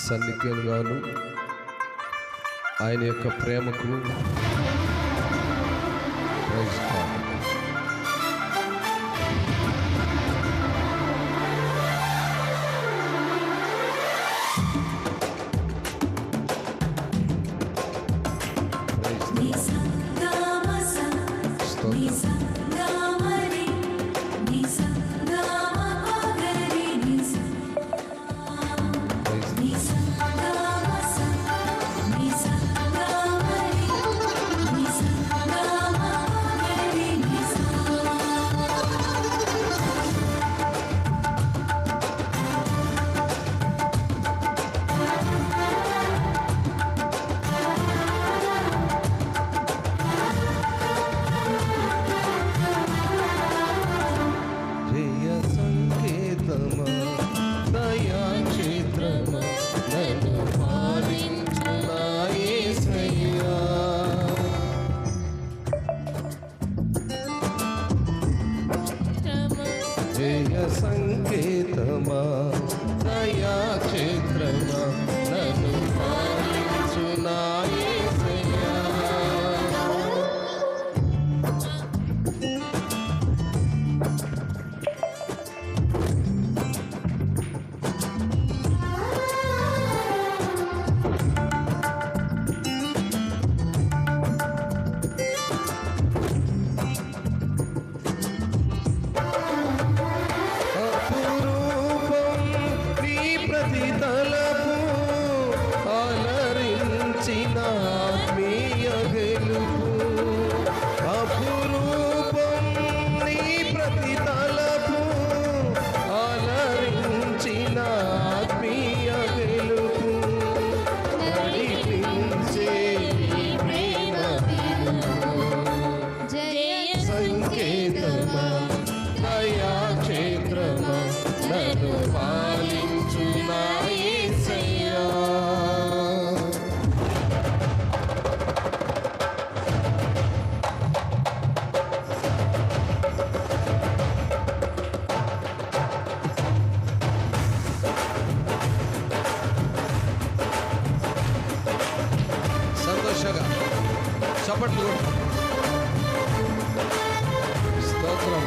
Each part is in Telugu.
సన్నిధ్యంగాను ఆయన యొక్క ప్రేమకు ప్రైజ్ గాడ్. జయ సంకేతమా దయా క్షేత్రమా నన్ను పాలించు నా యేసయ్యా. సంకేతమా దయా క్షేత్రమా నన్ను పాలించు నా యేసయ్యా. సంతోషంగా చప్పట్లు స్తోత్రం.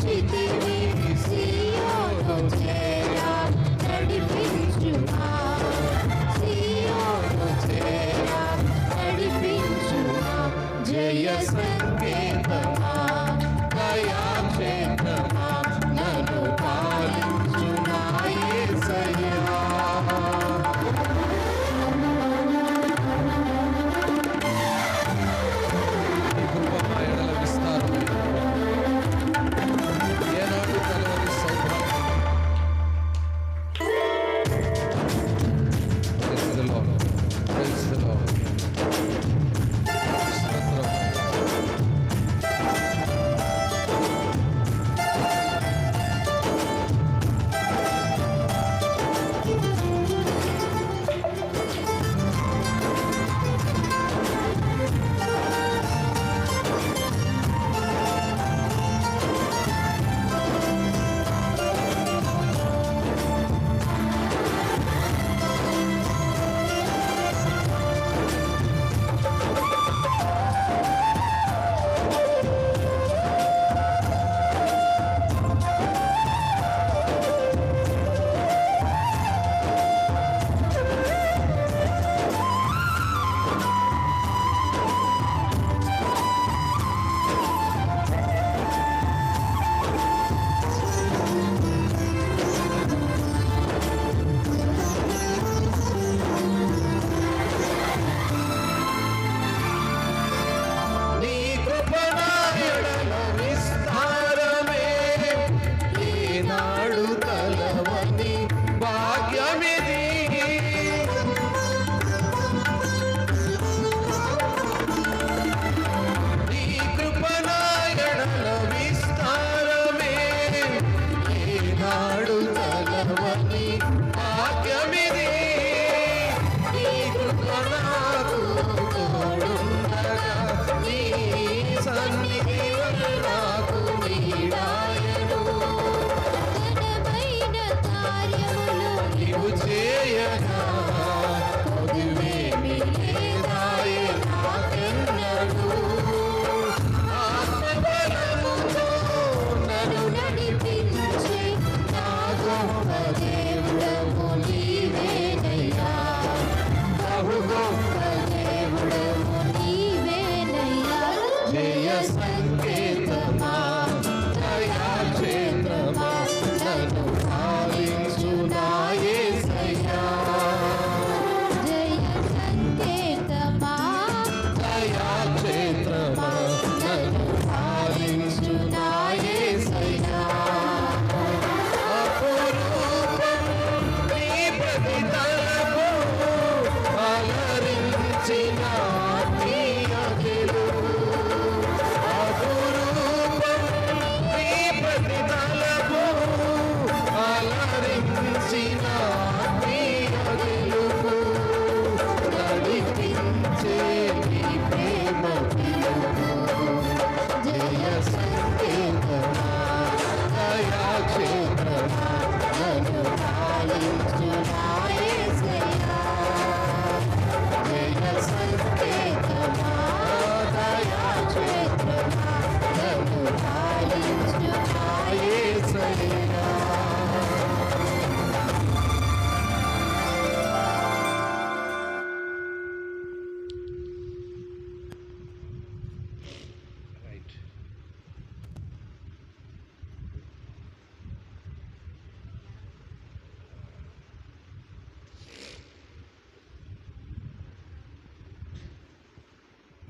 పిలిచితివి సియోను చేర నడిపించుమా సియోను చేర నడిపించుమా జయ సంకేతమా దయా క్షేత్రమా నన్ను పాలించు నా యేసయ్యా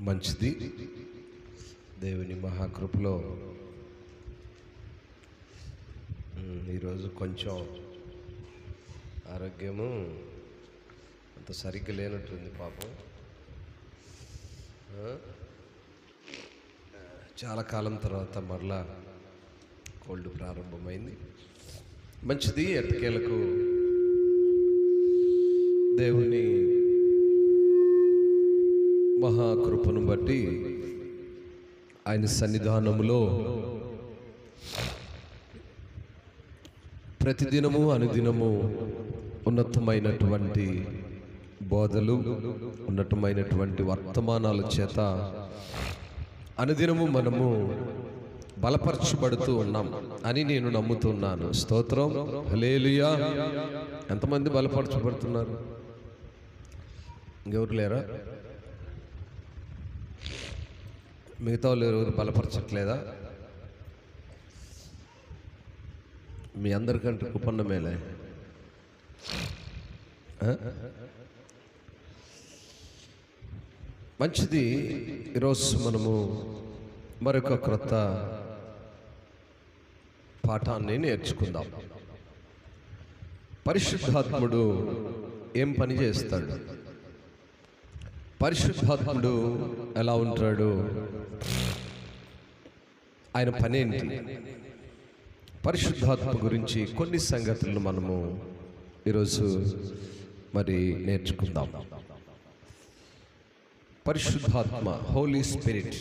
మంచిది. దేవుని మహాకృపలో ఈరోజు కొంచెం ఆరోగ్యము అంత సరిగ్గా లేనట్టుంది పాపం. చాలా కాలం తర్వాత మరలా కోల్డ్ ప్రారంభమైంది. మంచిది. ఎట్టకేలకు దేవుని మహాకృపను బట్టి ఆయన సన్నిధానములో ప్రతిదినము అనుదినము ఉన్నతమైనటువంటి బోధలు, ఉన్నతమైనటువంటి వర్తమానాల చేత అనుదినము మనము బలపరచబడుతూ ఉన్నాం అని నేను నమ్ముతున్నాను. స్తోత్రం, హల్లెలూయా. ఎంతమంది బలపరచబడుతున్నారు? ఇంకెవరు లేరా? మిగతా వాళ్ళు ఎవరు బలపరచట్లేదా? మీ అందరికంటే కుపన్న మేలే. మంచిది. ఈరోజు మనము మరొక క్రొత్త పాఠాన్ని నేర్చుకుందాం. పరిశుద్ధాత్ముడు ఏం పని చేస్తాడు? పరిశుద్ధాత్ముడు ఎలా ఉంటాడు? ఆయన పనేంటి? పరిశుద్ధాత్మ గురించి కొన్ని సంగతులను మనము ఈరోజు మరి నేర్చుకుందాం. పరిశుద్ధాత్మ, హోలీ స్పిరిట్,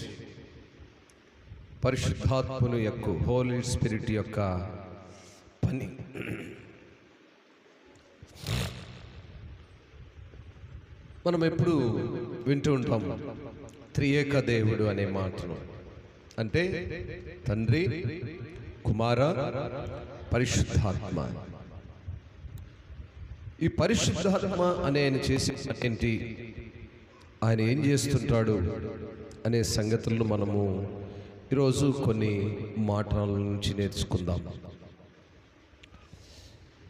పరిశుద్ధాత్మను యొక్క, హోలీ స్పిరిట్ యొక్క పని. మనం ఎప్పుడు వింటూ ఉంటాం త్రియేక దేవుడు అనే మాటను. అంటే తండ్రి, కుమార, పరిశుద్ధాత్మ. ఈ పరిశుద్ధాత్మ అనే ఆయన చేసే ఏంటి, ఆయన ఏం చేస్తుంటాడు అనే సంగతులను మనము ఈరోజు కొన్ని మాటల నుంచి నేర్చుకుందాం.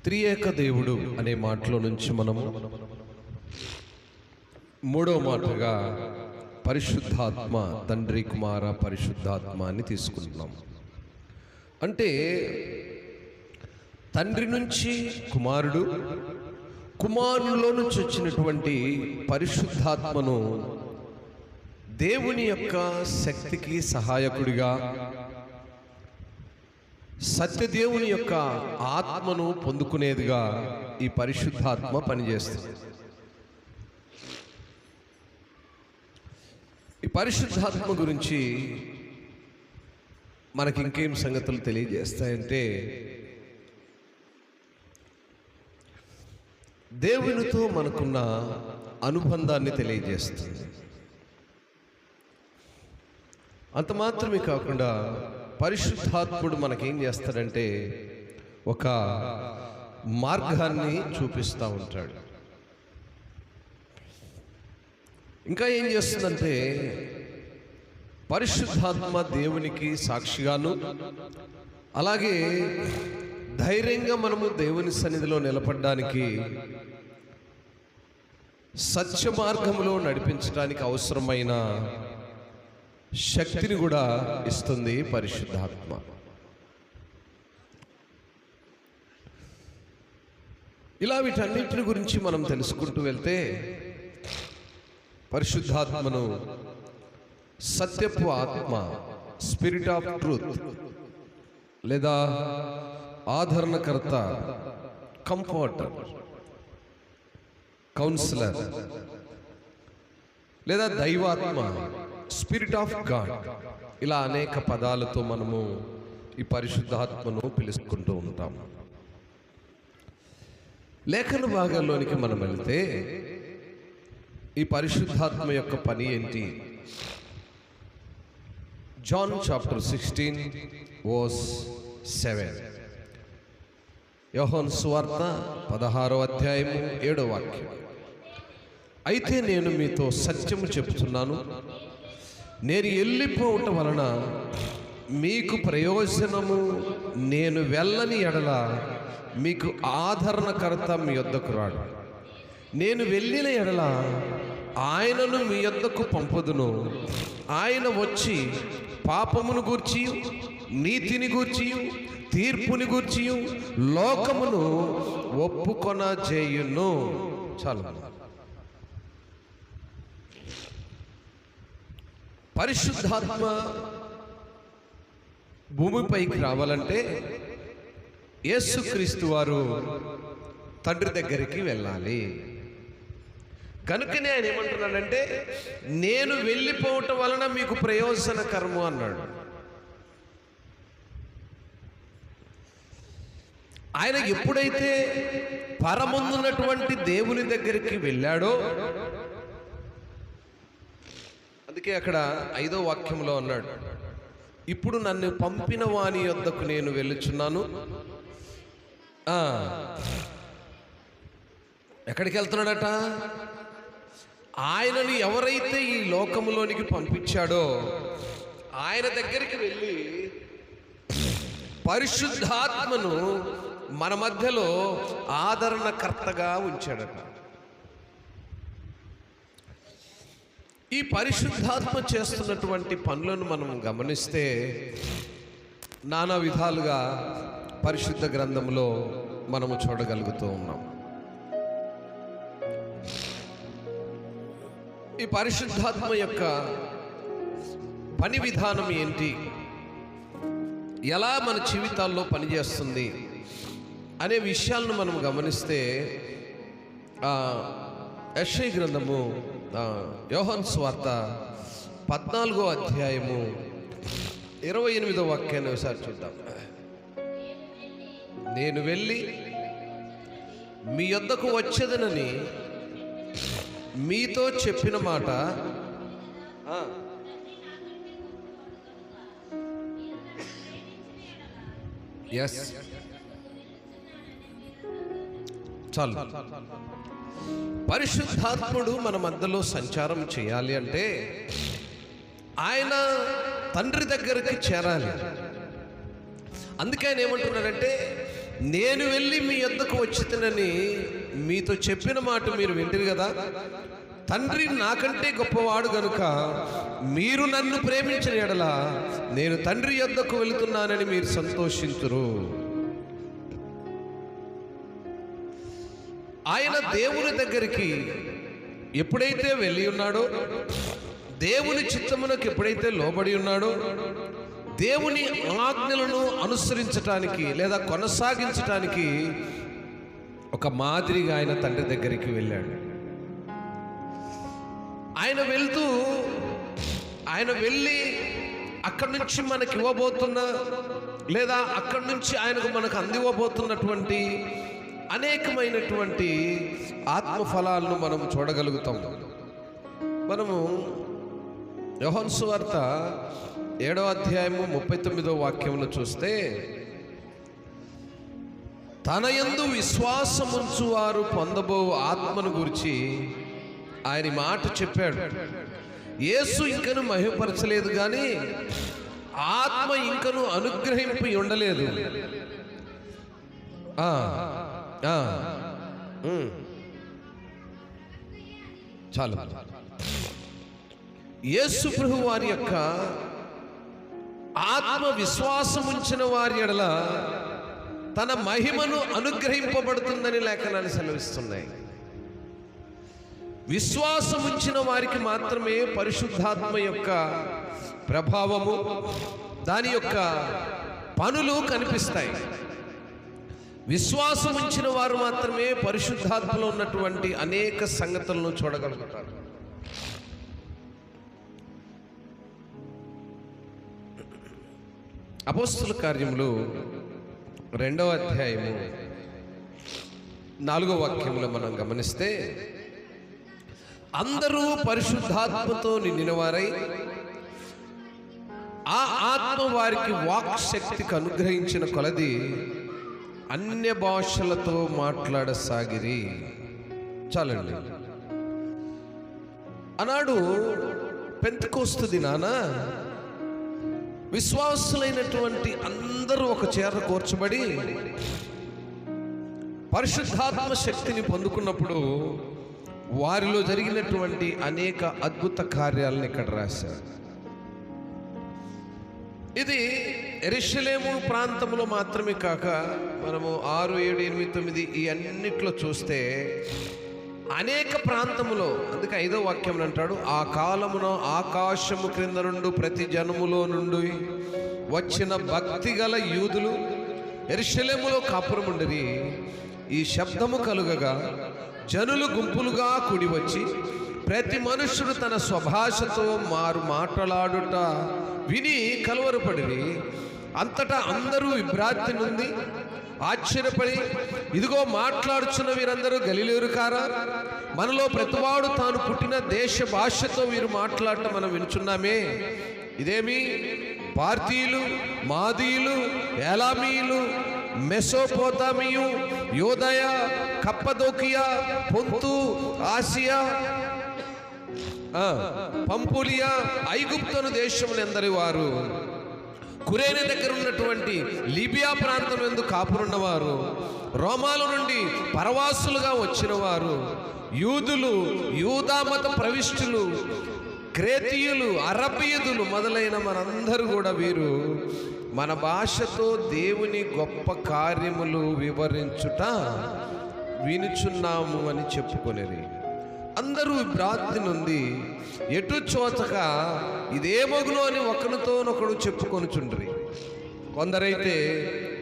త్రియేక దేవుడు అనే మాటలో నుంచి మనము మూడో మాటగా పరిశుద్ధాత్మ, తండ్రి, కుమార, పరిశుద్ధాత్మ అని తీసుకుంటున్నాం. అంటే తండ్రి నుంచి కుమారుడు, కుమారులో నుంచి వచ్చినటువంటి పరిశుద్ధాత్మను దేవుని యొక్క శక్తికి సహాయకుడిగా, సత్యదేవుని యొక్క ఆత్మను పొందుకునేదిగా ఈ పరిశుద్ధాత్మ పనిచేస్తుంది. ఈ పరిశుద్ధాత్మ గురించి మనకి ఇంకేం సంగతులు తెలియజేస్తాయంటే, దేవునితో మనకున్న అనుబంధాన్ని తెలియజేస్తుంది. అంత మాత్రమే కాకుండా పరిశుద్ధాత్ముడు మనకేం చేస్తాడంటే ఒక మార్గాన్ని చూపిస్తూ ఉంటాడు. ఇంకా ఏం చేస్తుందంటే పరిశుద్ధాత్మ దేవునికి సాక్షిగాను, అలాగే ధైర్యంగా మనము దేవుని సన్నిధిలో నిలబడడానికి, సత్య మార్గంలో నడిపించడానికి అవసరమైన శక్తిని కూడా ఇస్తుంది పరిశుద్ధాత్మ. ఇలా వీటన్నిటిని గురించి మనం తెలుసుకుంటూ వెళ్తే పరిశుద్ధాత్మను సత్యపు ఆత్మ, స్పిరిట్ ఆఫ్ ట్రూత్, లేదా ఆదరణకర్త, కంఫర్టర్, కౌన్సిలర్, లేదా దైవాత్మ, స్పిరిట్ ఆఫ్ గాడ్, ఇలా అనేక పదాలతో మనము ఈ పరిశుద్ధాత్మను పిలుచుకుంటూ ఉంటాం. లేఖన భాగాల్లోనికి మనం వెళ్తే ఈ పరిశుద్ధాత్మ యొక్క పని ఏంటి? John chapter 16 verse 7. యోహాను సువార్త 16వ అధ్యాయము 7వ వాక్యం. అయితే నేను మీతో సత్యము చెప్తున్నాను, నేను వెళ్ళిపోవటం వలన మీకు ప్రయోజనము, నేను వెళ్ళని ఎడల మీకు ఆదరణకర్త మీ యొద్దకు రాడు. నేను వెళ్ళిన ఎడల ఆయనను మీ యొద్దకు పంపుదును. ఆయన వచ్చి పాపమును గూర్చి, నీతిని గూర్చి, తీర్పుని గూర్చి లోకమును ఒప్పుకొన చేయును. చాలు. పరిశుద్ధాత్మ భూమిపైకి రావాలంటే యేసుక్రీస్తు వారు తండ్రి దగ్గరికి వెళ్ళాలి. కనుకనే ఆయన ఏమంటున్నాడంటే, నేను వెళ్ళిపోవటం వలన మీకు ప్రయోజనకరము అన్నాడు. ఆయన ఎప్పుడైతే పరమున్నటువంటి దేవుని దగ్గరికి వెళ్ళాడో, అందుకే అక్కడ 5వ వాక్యంలో అన్నాడు, ఇప్పుడు నన్ను పంపిన వాని యొద్దకు నేను వెళ్ళుచున్నాను. ఎక్కడికి వెళ్తున్నాడట? ఆయనను ఎవరైతే ఈ లోకములోనికి పంపించాడో ఆయన దగ్గరికి వెళ్ళి పరిశుద్ధాత్మను మన మధ్యలో ఆదరణకర్తగా ఉంచాడట. ఈ పరిశుద్ధాత్మ చేస్తున్నటువంటి పనులను మనం గమనిస్తే నానా విధాలుగా పరిశుద్ధ గ్రంథంలో మనము చూడగలుగుతూ ఉన్నాం. ఈ పరిశుద్ధాత్మ యొక్క పని విధానం ఏంటి, ఎలా మన జీవితాల్లో పనిచేస్తుంది అనే విషయాలను మనం గమనిస్తే యెషయా గ్రంథము యోహాను సువార్త 14వ అధ్యాయము 28వ వాక్యాన్ని ఒకసారి చూద్దాం. నేను వెళ్ళి మీ యొద్దకు వచ్చేదనని మీతో చెప్పిన మాట చాలు. పరిశుద్ధాత్ముడు మన మధ్యలో సంచారం చేయాలి అంటే ఆయన తండ్రి దగ్గరికి చేరాలి. అందుకే ఆయన ఏమంటున్నాడంటే, నేను వెళ్ళి మీ యొద్దకు వచ్చేదనని మీతో చెప్పిన మాట మీరు వింటారు కదా. తండ్రి నాకంటే గొప్పవాడు గనుక మీరు నన్ను ప్రేమించిన ఎడల నేను తండ్రి యొద్దకు వెళుతున్నానని మీరు సంతోషించురు. ఆయన దేవుని దగ్గరికి ఎప్పుడైతే వెళ్ళి ఉన్నాడో, దేవుని చిత్తమునకు ఎప్పుడైతే లోబడి ఉన్నాడో, దేవుని ఆజ్ఞలను అనుసరించటానికి లేదా కొనసాగించటానికి ఒక మాదిరిగా ఆయన తండ్రి దగ్గరికి వెళ్ళాడు. ఆయన వెళ్ళి అక్కడి నుంచి మనకి ఇవ్వబోతున్న లేదా అక్కడి నుంచి ఆయనకు మనకు అందివ్వబోతున్నటువంటి అనేకమైనటువంటి ఆత్మఫలాలను మనం చూడగలుగుతాం. మనము యోహాను సువార్త 7వ అధ్యాయము 39వ వాక్యంలో చూస్తే, తన యందు విశ్వాసముంచు వారు పొందబో ఆత్మను గురించి ఆయన మాట చెప్పాడు. యేసు ఇంకను మహిమపరచలేదు, కానీ ఆత్మ ఇంకను అనుగ్రహింపి ఉండలేదు. చాలు. యేసు ప్రభువు వారి యొక్క ఆత్మ విశ్వాసం ఉంచిన వారి ఎడల తన మహిమను అనుగ్రహింపబడుతుందని లేఖనాలు సెలవిస్తున్నాయి. విశ్వాసం ఉంచిన వారికి మాత్రమే పరిశుద్ధాత్మ యొక్క ప్రభావము, దాని యొక్క పనులు కనిపిస్తాయి. విశ్వాసం ఉంచిన వారు మాత్రమే పరిశుద్ధాత్మలో ఉన్నటువంటి అనేక సంగతులను చూడగలుగుతారు. అపోస్తల కార్యములు 2వ అధ్యాయము 4వ వాక్యంలో మనం గమనిస్తే, అందరూ పరిశుద్ధాత్మతో నిండిన వారై ఆ ఆత్మ వారికి వాక్ శక్తికి అనుగ్రహించిన కొలది అన్య భాషలతో మాట్లాడసాగిరి. చాలండి. ఆనాడు పెంతెకోస్తు దినాన విశ్వాసులైనటువంటి అందరూ ఒక చేర కూర్చబడి పరిశుద్ధాత్మ శక్తిని పొందుకున్నప్పుడు వారిలో జరిగినటువంటి అనేక అద్భుత కార్యాలను ఇక్కడ రాశారు. ఇది యెరూషలేము ప్రాంతంలో మాత్రమే కాక మనము 6, 7, 8, 9 ఈ అన్నిట్లో చూస్తే అనేక ప్రాంతములో, అందుకే 5వ వాక్యం అంటాడు, ఆ కాలమున ఆకాశము క్రింద నుండి ప్రతి జనములో నుండి వచ్చిన భక్తి గల యూదులు యెరూషలేములో కాపురముండిరి. ఈ శబ్దము కలుగగా జనులు గుంపులుగా కూడి వచ్చి ప్రతి మనుష్యుడు తన స్వభాషతో మాట్లాడుట విని కలవరపడిరి. అంతటా అందరూ విభ్రాంతి నుండి ఆశ్చర్యపడి, ఇదిగో మాట్లాడుచున్న వీరందరూ గలిలేరు కారా? మనలో ప్రతివాడు తాను పుట్టిన దేశ భాషతో వీరు మాట్లాడటం మనం వినుచున్నామే. ఇదేమి పార్తీయులు, మాదీయులు, ఏలామీయులు, మెసోపోతామియు, యోదయ, కప్పదోకియా, పొంతు, ఆసియా, పంపులియా, ఐగుప్తును దేశములందరి వారు, కురేన దగ్గర ఉన్నటువంటి లిబియా ప్రాంతం ఎందు కాపురున్నవారు, రోమాల నుండి పరవాసులుగా వచ్చిన వారు, యూదులు, యూదామత ప్రవిష్టులు, క్రేతీయులు, అరబీయులు మొదలైన మనందరూ కూడా వీరు మన భాషతో దేవుని గొప్ప కార్యములు వివరించుట వినుచున్నాము అని చెప్పుకొనేది. అందరూ భ్రాంతి నుండి ఎటు చోచక ఇదేమగును అని ఒకరితోనొకడు చెప్పుకొనుచుండ్రి. కొందరైతే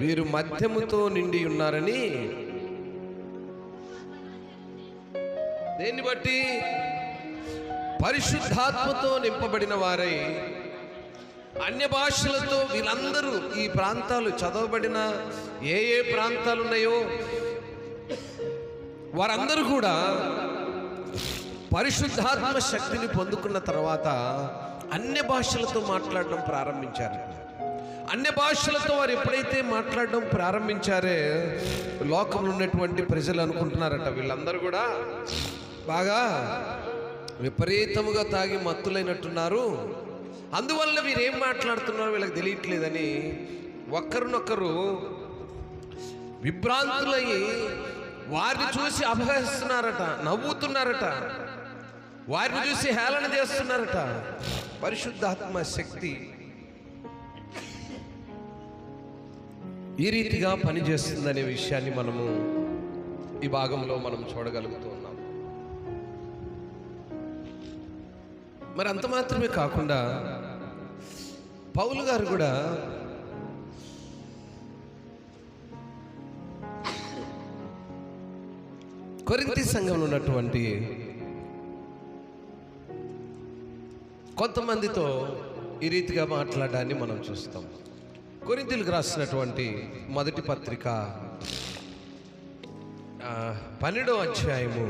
వీరు మద్యముతో నిండి ఉన్నారని, దేన్ని బట్టి? పరిశుద్ధాత్మతో నింపబడిన వారై అన్య భాషలతో, వీళ్ళందరూ ఈ ప్రాంతాలు చదవబడిన ఏ ప్రాంతాలు ఉన్నాయో వారందరూ కూడా పరిశుద్ధాత్మ శక్తిని పొందుకున్న తర్వాత అన్య భాషలతో మాట్లాడడం ప్రారంభించారు. అన్య భాషలతో వారు ఎప్పుడైతే మాట్లాడడం ప్రారంభించారే, లోకంలో ఉన్నటువంటి ప్రజలు అనుకుంటున్నారట వీళ్ళందరూ కూడా బాగా విపరీతముగా తాగి మత్తులైనట్టున్నారు, అందువల్ల వీరేం మాట్లాడుతున్నారో వీళ్ళకి తెలియట్లేదని ఒకరినొకరు విభ్రాంతులయ్యి వారిని చూసి అపహసిస్తున్నారట, నవ్వుతున్నారట, వారిని చూసి హేళన చేస్తున్నారట. పరిశుద్ధాత్మ శక్తి ఈ రీతిగా పనిచేస్తుందనే విషయాన్ని మనము ఈ భాగంలో మనం చూడగలుగుతూ ఉన్నాం. మరి అంత మాత్రమే కాకుండా పౌలు గారు కూడా కొరింథీ సంఘంలో ఉన్నటువంటి కొంతమందితో ఈ రీతిగా మాట్లాడడాన్ని మనం చూస్తాం. కొరింథీయులకు రాసినటువంటి మొదటి పత్రిక 12వ అధ్యాయము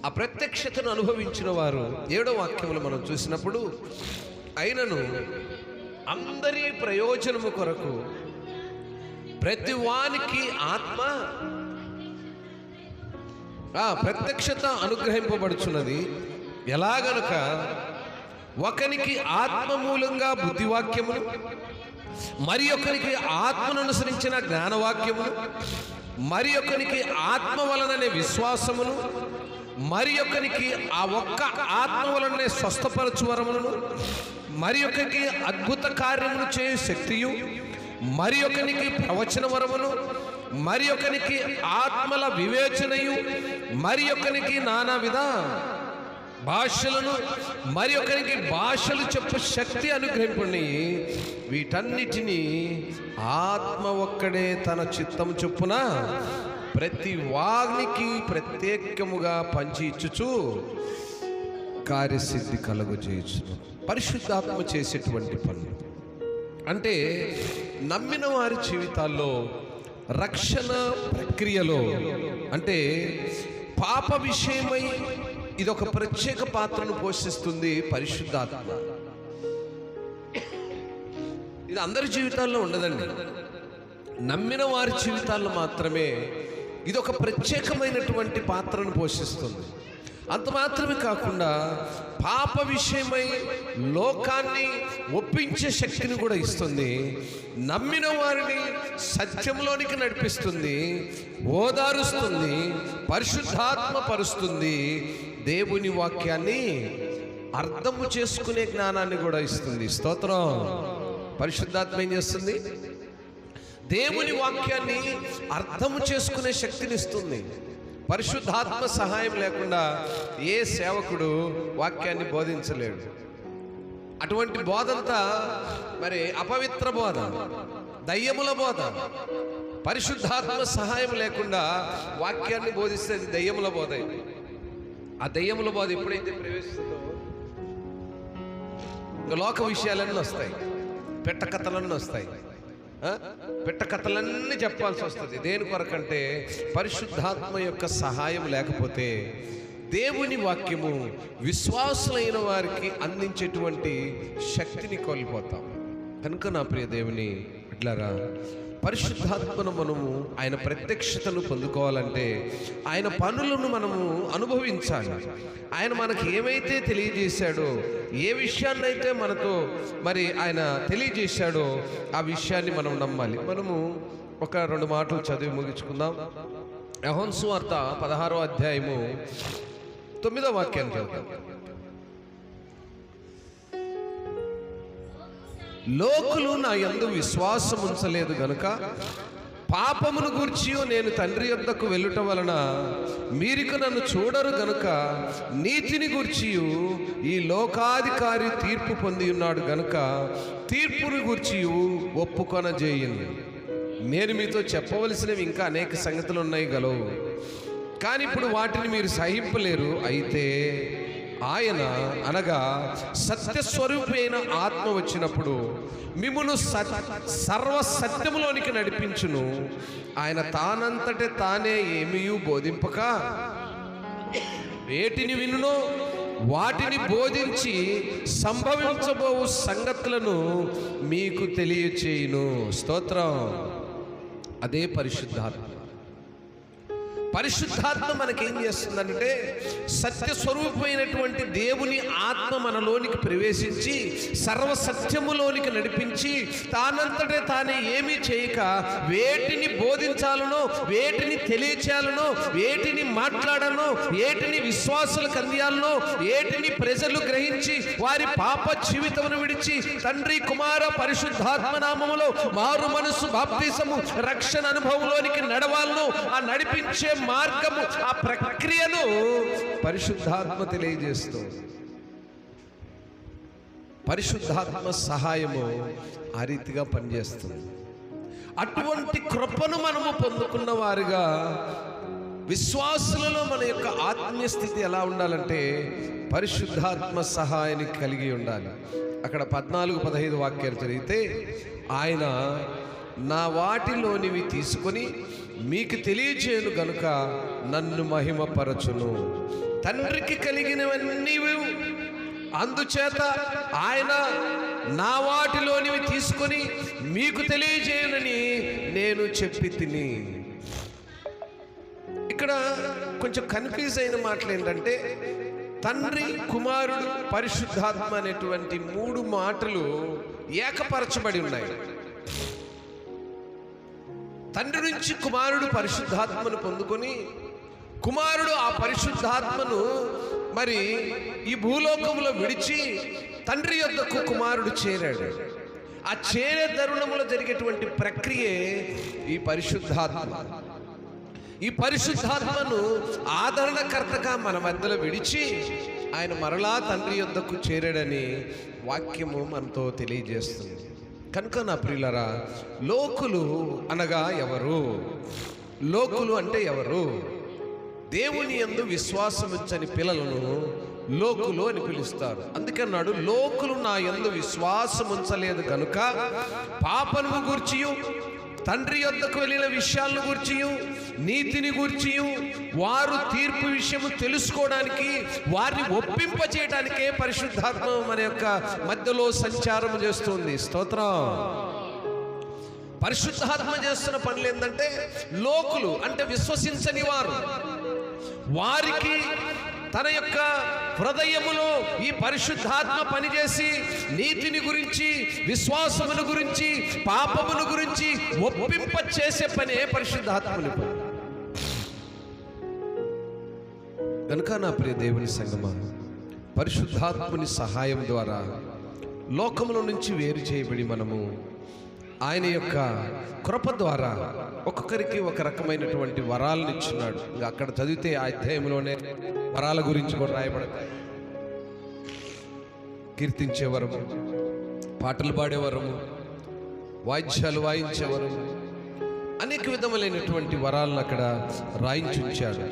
ఆ ప్రత్యక్షతను అనుభవించిన వారు 7వ వాక్యములు మనం చూసినప్పుడు, అయినను అందరి ప్రయోజనము కొరకు ప్రతి వానికి ఆత్మ ప్రత్యక్షత అనుగ్రహింపబడుచున్నది. ఎలాగనక ఒకనికి ఆత్మ మూలంగా బుద్ధివాక్యములు, మరి ఒకరికి ఆత్మను అనుసరించిన జ్ఞానవాక్యములు, మరి ఒకరికి ఆత్మ వలననే విశ్వాసమును, మరి ఒకరికి ఆ ఒక్క ఆత్మ వలననే స్వస్థపరచు వరములను, మరి ఒకరికి అద్భుత కార్యములు చేయు శక్తియు, మరి ఒకనికి ప్రవచన వరములు, మరి ఒకనికి ఆత్మల వివేచనయు, మరి ఒకనికి నానావిధ భాషలను, మరి ఒకరికి భాషలు చెప్పు శక్తి అనుగ్రహింపని, వీటన్నిటినీ ఆత్మ ఒక్కడే తన చిత్తం చొప్పున ప్రతి వానికి ప్రత్యేకముగా పంచి ఇచ్చుచు కార్యసిద్ధి కలుగజేయుచును. పరిశుద్ధాత్మ చేసేటువంటి పనులు అంటే నమ్మిన వారి జీవితాల్లో రక్షణ ప్రక్రియలో, అంటే పాప విషయమై ఇది ఒక ప్రత్యేక పాత్రను పోషిస్తుంది పరిశుద్ధాత్మ. ఇది అందరి జీవితాల్లో ఉండదండి, నమ్మిన వారి జీవితాల్లో మాత్రమే ఇది ఒక ప్రత్యేకమైనటువంటి పాత్రను పోషిస్తుంది. అంత మాత్రమే కాకుండా పాప విషయమై లోకాన్ని ఒప్పించే శక్తిని కూడా ఇస్తుంది. నమ్మిన వారిని సత్యంలోనికి నడిపిస్తుంది, ఓదారుస్తుంది, పరిశుద్ధాత్మ పరుస్తుంది, దేవుని వాక్యాన్ని అర్థము చేసుకునే జ్ఞానాన్ని కూడా ఇస్తుంది. స్తోత్రం. పరిశుద్ధాత్మ ఏం చేస్తుంది? దేవుని వాక్యాన్ని అర్థము చేసుకునే శక్తిని ఇస్తుంది. పరిశుద్ధాత్మ సహాయం లేకుండా ఏ సేవకుడు వాక్యాన్ని బోధించలేడు. అటువంటి బోధంతా మరి అపవిత్ర బోధ, దయ్యముల బోధ. పరిశుద్ధాత్మ సహాయం లేకుండా వాక్యాన్ని బోధిస్తే అది దయ్యముల బోధ. ఆ దయ్యముల బోధ ఎప్పుడైతే ప్రవేశిస్తుందో ఇంకా లోక విషయాలన్నీ వస్తాయి, పెట్టకథలన్నీ వస్తాయి, పెట్టకథలన్నీ చెప్పాల్సి వస్తుంది. దేని కొరకంటే పరిశుద్ధాత్మ యొక్క సహాయం లేకపోతే దేవుని వాక్యము విశ్వాసులైన వారికి అందించేటువంటి శక్తిని కోల్పోతాం. కనుక నా ప్రియ దేవుని బిడ్డలారా, పరిశుద్ధాత్మను మనము ఆయన ప్రత్యక్షతను పొందుకోవాలంటే ఆయన పనులను మనము అనుభవించాలి. ఆయన మనకి ఏమైతే తెలియజేశాడో, ఏ విషయాన్నైతే మనతో మరి ఆయన తెలియజేశాడో ఆ విషయాన్ని మనం నమ్మాలి. మనము ఒక 2 మాటలు చదివి ముగించుకుందాం. యోహాను సువార్త 16వ అధ్యాయము 9వ వాక్యాన్ని చదువుతాం. లోకులు నా యందు విశ్వాసం ఉంచలేదు గనుక పాపమును గూర్చి నేను తండ్రి యొద్దకు వెళ్ళుట వలన మీరిక నన్ను చూడరు గనుక నీతిని గూర్చి ఈ లోకాధికారి తీర్పు పొంది ఉన్నాడు గనుక తీర్పును గూర్చి ఒప్పుకొనజేయండి. నేను మీతో చెప్పవలసినవి ఇంకా అనేక సంగతులు ఉన్నాయి గలవు, కానీ ఇప్పుడు వాటిని మీరు సహింపలేరు. అయితే ఆయన అనగా సత్యస్వరూపి అయిన ఆత్మ వచ్చినప్పుడు మిమ్మును సర్వ సత్యములోనికి నడిపించును. ఆయన తానంతటే తానే ఏమీయూ బోధింపక వేటిని వినునో వాటిని బోధించి సంభవించబోవు సంగతులను మీకు తెలియచేయును. స్తోత్రం. అదే పరిశుద్ధాత్మ. పరిశుద్ధాత్మ మనకేం చేస్తుందంటే సత్యస్వరూపమైనటువంటి దేవుని ఆత్మ మనలోనికి ప్రవేశించి సర్వసత్యములోనికి నడిపించి తానంతటే తానే ఏమీ చేయక వేటిని బోధించాలనో, వేటిని తెలియచేయాలనో, వేటిని మాట్లాడాలనో, వేటిని విశ్వాసులకు అందియాలనో, వేటిని ప్రజలు గ్రహించి వారి పాప జీవితమును విడిచి తండ్రి కుమార పరిశుద్ధాత్మ నామములో మారు మనసు బాప్తిసము రక్షణ అనుభవంలోనికి నడవాలను. ఆ నడిపించే మార్గము, ఆ ప్రక్రియను పరిశుద్ధాత్మ తెలియజేస్తూ పరిశుద్ధాత్మ సహాయము ఆ రీతిగా పనిచేస్తుంది. అటువంటి కృపను మనము పొందుకున్న వారుగా విశ్వాసులలో మన యొక్క ఆత్మీయ స్థితి ఎలా ఉండాలంటే పరిశుద్ధాత్మ సహాయాన్ని కలిగి ఉండాలి. అక్కడ 14-15 వాక్యాలు చదివితే ఆయన నా వాటిలోనివి తీసుకొని మీకు తెలియచేయను గనుక నన్ను మహిమపరచును. తండ్రికి కలిగినవన్నీ అందుచేత ఆయన నా వాటిలోనివి తీసుకొని మీకు తెలియజేయనని నేను చెప్పి తిని. ఇక్కడ కొంచెం కన్ఫ్యూజ్ అయిన మాటలు ఏంటంటే తండ్రి, కుమారుడు, పరిశుద్ధాత్మ అనేటువంటి 3 మాటలు ఏకపరచబడి ఉన్నాయి. తండ్రి నుంచి కుమారుడు పరిశుద్ధాత్మను పొందుకొని కుమారుడు ఆ పరిశుద్ధాత్మను మరి ఈ భూలోకంలో విడిచి తండ్రి యొద్దకు కుమారుడు చేరాడు. ఆ చేరే తరుణంలో జరిగేటువంటి ప్రక్రియే ఈ పరిశుద్ధాత్మ. ఈ పరిశుద్ధాత్మను ఆదరణకర్తగా మన మధ్యలో విడిచి ఆయన మరలా తండ్రి యొద్దకు చేరాడని వాక్యము మనతో తెలియజేస్తుంది. కనుక నా ప్రియులారా, లోకులు అనగా ఎవరు? లోకులు అంటే ఎవరు? దేవుని యందు విశ్వాసముంచని పిల్లలను లోకులు అని పిలుస్తారు. అందుకన్నాడు, లోకులు నా యందు విశ్వాసముంచలేదు కనుక పాపను గూర్చియు తండ్రి యొద్దకు వెళ్ళిన విషయాలను గూర్చియు నీతిని గూర్చియు వారు తీర్పు విషయము తెలుసుకోవడానికి వారిని ఒప్పింపచేయడానికే పరిశుద్ధాత్మ మన యొక్క మధ్యలో సంచారం చేస్తుంది. స్తోత్రం. పరిశుద్ధాత్మ చేస్తున్న పనులు ఏంటంటే లోకులు అంటే విశ్వసించని వారు, వారికి తన యొక్క హృదయములో ఈ పరిశుద్ధాత్మ పనిచేసి నీతిని గురించి, విశ్వాసమును గురించి, పాపమును గురించి ఒప్పింప చేసే పనే పరిశుద్ధాత్మని పని. కనుక నా ప్రియ దేవుని సంగమా, పరిశుద్ధాత్ముని సహాయం ద్వారా లోకముల నుంచి వేరు చేయబడి మనము ఆయన యొక్క కృప ద్వారా ఒక్కొక్కరికి ఒక రకమైనటువంటి వరాలను ఇచ్చున్నాడు. ఇంకా అక్కడ చదివితే ఆ అధ్యాయంలోనే వరాల గురించి కూడా రాయబడతాయి. కీర్తించే వరము, పాటలు పాడే వరము, వాయిద్యాలు వాయించే వరము, అనేక విధములైనటువంటి వరాలను అక్కడ రాయించుంచాడు.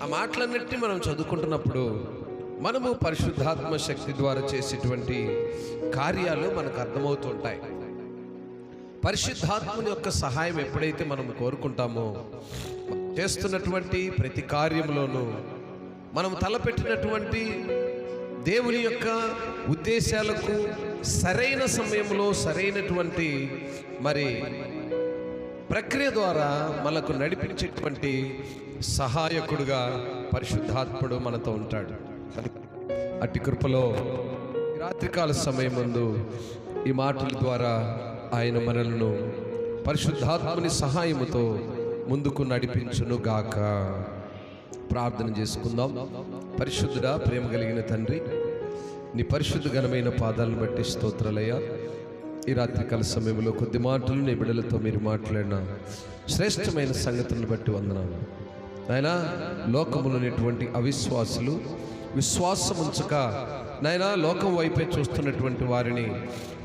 ఆ మాటలన్నిటినీ మనం చదువుకుంటున్నప్పుడు మనము పరిశుద్ధాత్మ శక్తి ద్వారా చేసేటువంటి కార్యాలు మనకు అర్థమవుతుంటాయి. పరిశుద్ధాత్మని యొక్క సహాయం ఎప్పుడైతే మనం కోరుకుంటామో చేస్తున్నటువంటి ప్రతి కార్యంలోనూ మనం తలపెట్టినటువంటి దేవుని యొక్క ఉద్దేశాలకు సరైన సమయంలో సరైనటువంటి మరి ప్రక్రియ ద్వారా మనకు నడిపించేటువంటి సహాయకుడుగా పరిశుద్ధాత్ముడు మనతో ఉంటాడు. అట్టి కృపలో రాత్రికాల సమయం ముందు ఈ మాటల ద్వారా ఆయన మనలను పరిశుద్ధాత్ముని సహాయముతో ముందుకు నడిపించును గాక. ప్రార్థన చేసుకుందాం. పరిశుద్ధుడా, ప్రేమ కలిగిన తండ్రి, నీ పరిశుద్ధ ఘనమైన పాదాలను బట్టి స్తోత్రాలయ్యా. ఈ రాత్రికాల సమయంలో కొద్ది మాటలు నీ బిడ్డలతో మీరు మాట్లాడిన శ్రేష్టమైన సంగతులను బట్టి వందనాలు నాయనా. లోకములోనేటువంటి అవిశ్వాసులు విశ్వాసం ఉంచక నాయనా లోకం వైపే చూస్తున్నటువంటి వారిని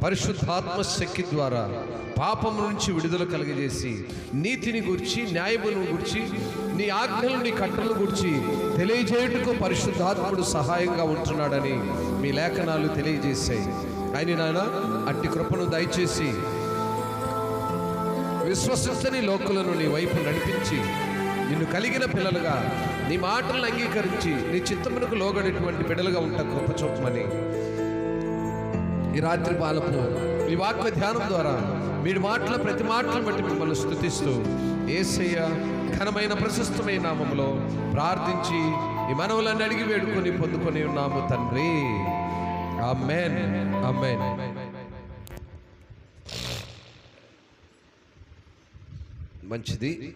పరిశుద్ధాత్మ శక్తి ద్వారా పాపం నుంచి విడుదల కలిగజేసి నీతిని గురించి, న్యాయములను గురించి, నీ ఆజ్ఞలు, నీ కట్టలను గురించి తెలియజేయుటకు పరిశుద్ధాత్ముడు సహాయంగా ఉంటున్నాడని మీ లేఖనాలు తెలియజేశాయి. ఆయన నాయన అట్టి కృపను దయచేసి విశ్వసించని లోకులను నీ వైపు నడిపించి నిన్ను కలిగిన పిల్లలుగా నీ మాటలను అంగీకరించి నీ చిత్తమునకు లోగడేటువంటి బిడ్డలుగా ఉంట కృప చూపమని ఈ రాత్రి పాలపు ఈ వాక్య ధ్యానం ద్వారా మీరు మాటల ప్రతి మాటలను బట్టి మిమ్మల్ని స్తుతిస్తూ యేసయ్య ఘనమైన ప్రశస్తమైన నామములో ప్రార్థించి ఈ మనవులను అడిగి వేడుకొని పొందుకొని ఉన్నాము తండ్రి. ఆమేన్, ఆమేన్. మంచిది.